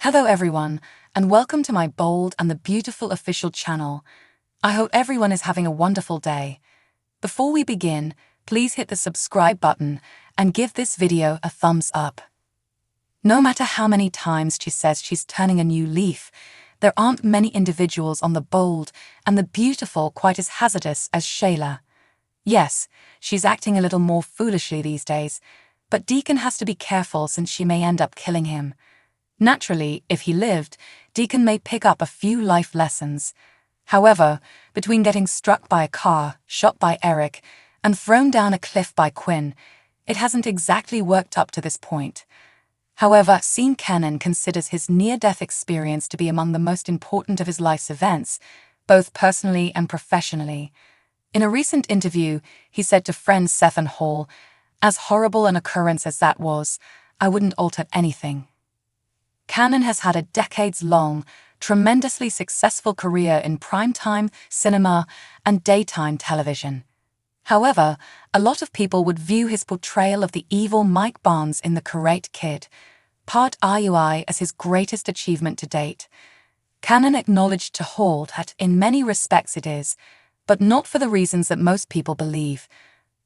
Hello everyone, and welcome to my bold and the beautiful official channel. I hope everyone is having a wonderful day. Before we begin, please hit the subscribe button and give this video a thumbs up. No matter how many times she says she's turning a new leaf, there aren't many individuals on the bold and the beautiful quite as hazardous as Shayla. Yes, she's acting a little more foolishly these days, but Deacon has to be careful since she may end up killing him. Naturally, if he lived, Deacon may pick up a few life lessons. However, between getting struck by a car, shot by Eric, and thrown down a cliff by Quinn, it hasn't exactly worked up to this point. However, Sean Cannon considers his near-death experience to be among the most important of his life's events, both personally and professionally. In a recent interview, he said to friend Seth and Hall, "As horrible an occurrence as that was, I wouldn't alter anything." Cannon has had a decades-long, tremendously successful career in primetime, cinema, and daytime television. However, a lot of people would view his portrayal of the evil Mike Barnes in The Karate Kid, Part IUI, as his greatest achievement to date. Cannon acknowledged to Hall that in many respects it is, but not for the reasons that most people believe,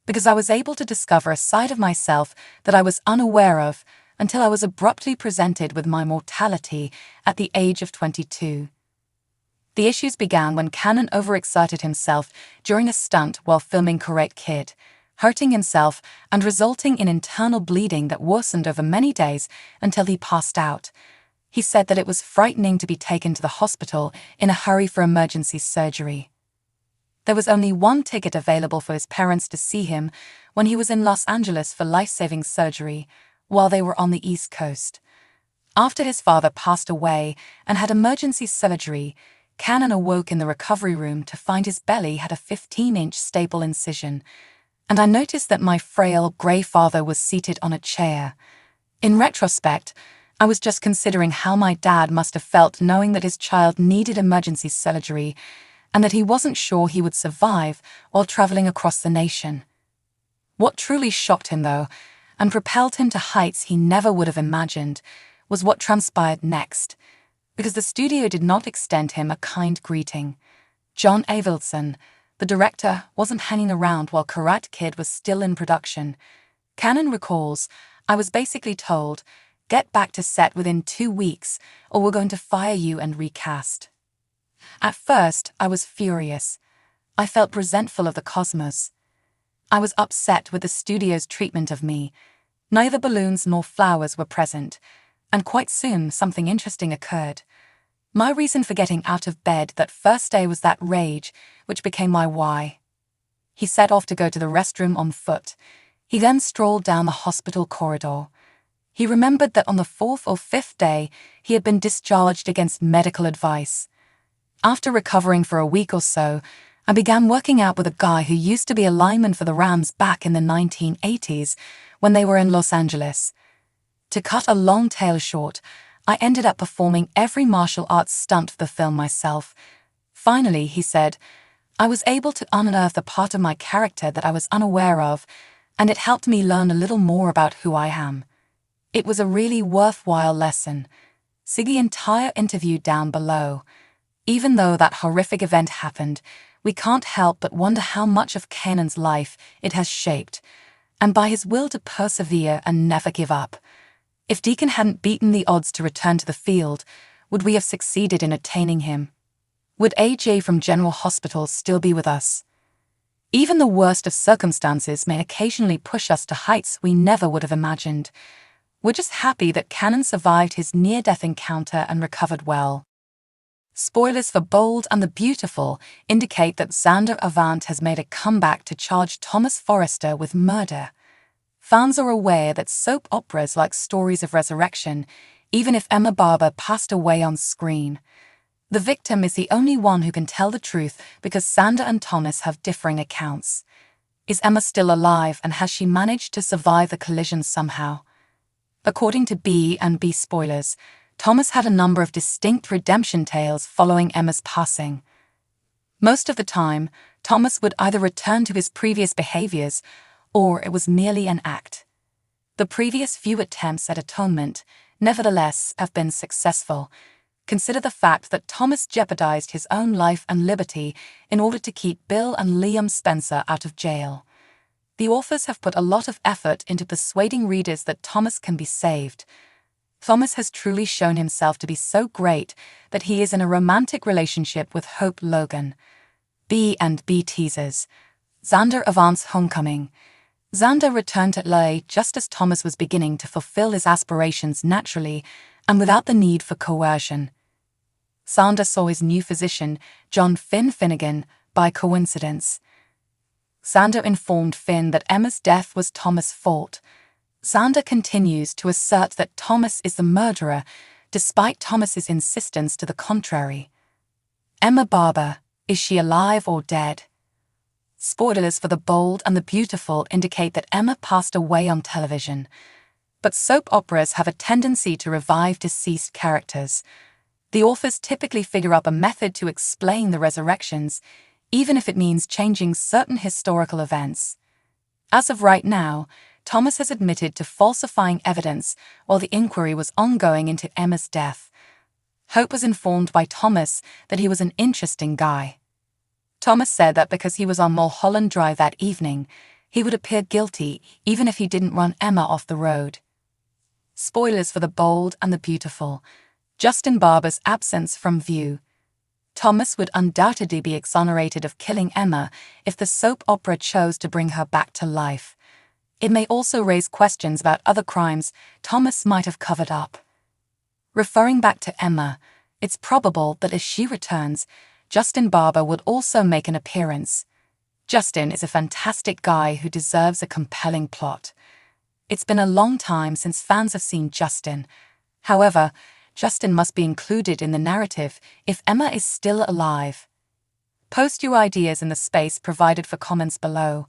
because I was able to discover a side of myself that I was unaware of until I was abruptly presented with my mortality at the age of 22. The issues began when Cannon overexerted himself during a stunt while filming Karate Kid, hurting himself and resulting in internal bleeding that worsened over many days until he passed out. He said that it was frightening to be taken to the hospital in a hurry for emergency surgery. There was only one ticket available for his parents to see him when he was in Los Angeles for life-saving surgery, while they were on the East Coast. After his father passed away and had emergency surgery, Cannon awoke in the recovery room to find his belly had a 15-inch staple incision, and I noticed that my frail, grey father was seated on a chair. In retrospect, I was just considering how my dad must have felt knowing that his child needed emergency surgery and that he wasn't sure he would survive while traveling across the nation. What truly shocked him, though, and propelled him to heights he never would have imagined, was what transpired next, because the studio did not extend him a kind greeting. John Avildsen, the director, wasn't hanging around while Karate Kid was still in production. Cannon recalls, "I was basically told, get back to set within 2 weeks or we're going to fire you and recast." At first, I was furious. I felt resentful of the cosmos. I was upset with the studio's treatment of me. Neither balloons nor flowers were present, and quite soon something interesting occurred. My reason for getting out of bed that first day was that rage, which became my why. He set off to go to the restroom on foot. He then strolled down the hospital corridor. He remembered that on the 4th or 5th day, he had been discharged against medical advice. After recovering for a week or so, I began working out with a guy who used to be a lineman for the Rams back in the 1980s when they were in Los Angeles. To cut a long tale short, I ended up performing every martial arts stunt for the film myself. Finally, he said, I was able to unearth a part of my character that I was unaware of, and it helped me learn a little more about who I am. It was a really worthwhile lesson. See the entire interview down below. Even though that horrific event happened, we can't help but wonder how much of Cannon's life it has shaped, and by his will to persevere and never give up. If Deacon hadn't beaten the odds to return to the field, would we have succeeded in attaining him? Would AJ from General Hospital still be with us? Even the worst of circumstances may occasionally push us to heights we never would have imagined. We're just happy that Cannon survived his near-death encounter and recovered well. Spoilers for Bold and the Beautiful indicate that Xander Avant has made a comeback to charge Thomas Forrester with murder. Fans are aware that soap operas like stories of resurrection, even if Emma Barber passed away on screen. The victim is the only one who can tell the truth because Xander and Thomas have differing accounts. Is Emma still alive, and has she managed to survive the collision somehow? According to B&B Spoilers, Thomas had a number of distinct redemption tales following Emma's passing. Most of the time, Thomas would either return to his previous behaviors or it was merely an act. The previous few attempts at atonement nevertheless have been successful. Consider the fact that Thomas jeopardized his own life and liberty in order to keep Bill and Liam Spencer out of jail. The authors have put a lot of effort into persuading readers that Thomas can be saved. Thomas has truly shown himself to be so great that he is in a romantic relationship with Hope Logan. B&B teasers. Xander Avant's homecoming. Xander returned to LA just as Thomas was beginning to fulfill his aspirations naturally and without the need for coercion. Xander saw his new physician, John Finn Finnegan, by coincidence. Xander informed Finn that Emma's death was Thomas' fault. Xander continues to assert that Thomas is the murderer, despite Thomas's insistence to the contrary. Emma Barber, is she alive or dead? Spoilers for The Bold and the Beautiful indicate that Emma passed away on television. But soap operas have a tendency to revive deceased characters. The authors typically figure up a method to explain the resurrections, even if it means changing certain historical events. As of right now, Thomas has admitted to falsifying evidence while the inquiry was ongoing into Emma's death. Hope was informed by Thomas that he was an interesting guy. Thomas said that because he was on Mulholland Drive that evening, he would appear guilty even if he didn't run Emma off the road. Spoilers for The Bold and the Beautiful. Justin Barber's absence from view. Thomas would undoubtedly be exonerated of killing Emma if the soap opera chose to bring her back to life. It may also raise questions about other crimes Thomas might have covered up. Referring back to Emma, it's probable that as she returns, Justin Barber would also make an appearance. Justin is a fantastic guy who deserves a compelling plot. It's been a long time since fans have seen Justin. However, Justin must be included in the narrative if Emma is still alive. Post your ideas in the space provided for comments below.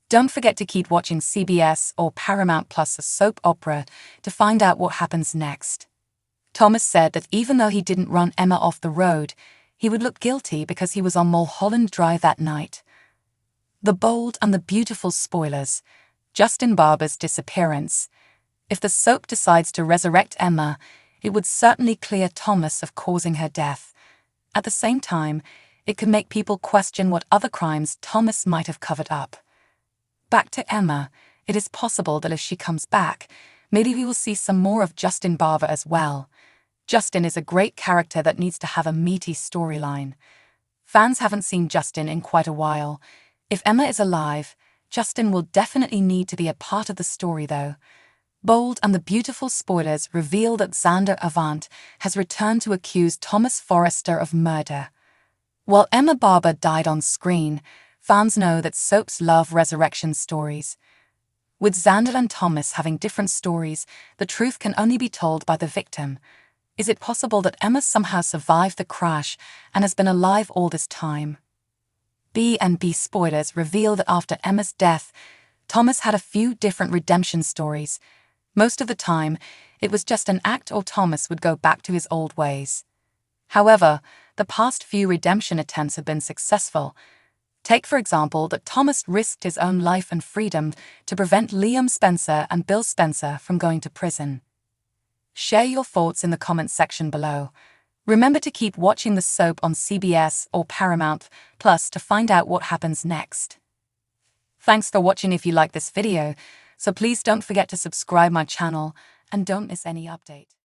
Don't forget to keep watching CBS or Paramount Plus a soap opera to find out what happens next. Thomas said that even though he didn't run Emma off the road, he would look guilty because he was on Mulholland Drive that night. The Bold and the Beautiful spoilers. Justin Barber's disappearance. If the soap decides to resurrect Emma, it would certainly clear Thomas of causing her death. At the same time, it could make people question what other crimes Thomas might have covered up. Back to Emma, it is possible that as she comes back, maybe we will see some more of Justin Barber as well. Justin is a great character that needs to have a meaty storyline. Fans haven't seen Justin in quite a while. If Emma is alive, Justin will definitely need to be a part of the story though. Bold and the Beautiful spoilers reveal that Xander Avant has returned to accuse Thomas Forrester of murder. While Emma Barber died on screen, fans know that soaps love resurrection stories. With Xander and Thomas having different stories, the truth can only be told by the victim. Is it possible that Emma somehow survived the crash and has been alive all this time? B&B spoilers reveal that after Emma's death, Thomas had a few different redemption stories. Most of the time, it was just an act or Thomas would go back to his old ways. However, the past few redemption attempts have been successful. Take for example that Thomas risked his own life and freedom to prevent Liam Spencer and Bill Spencer from going to prison. Share your thoughts in the comments section below. Remember to keep watching the soap on CBS or Paramount Plus to find out what happens next. Thanks for watching. If you like this video, so please don't forget to subscribe my channel and don't miss any update.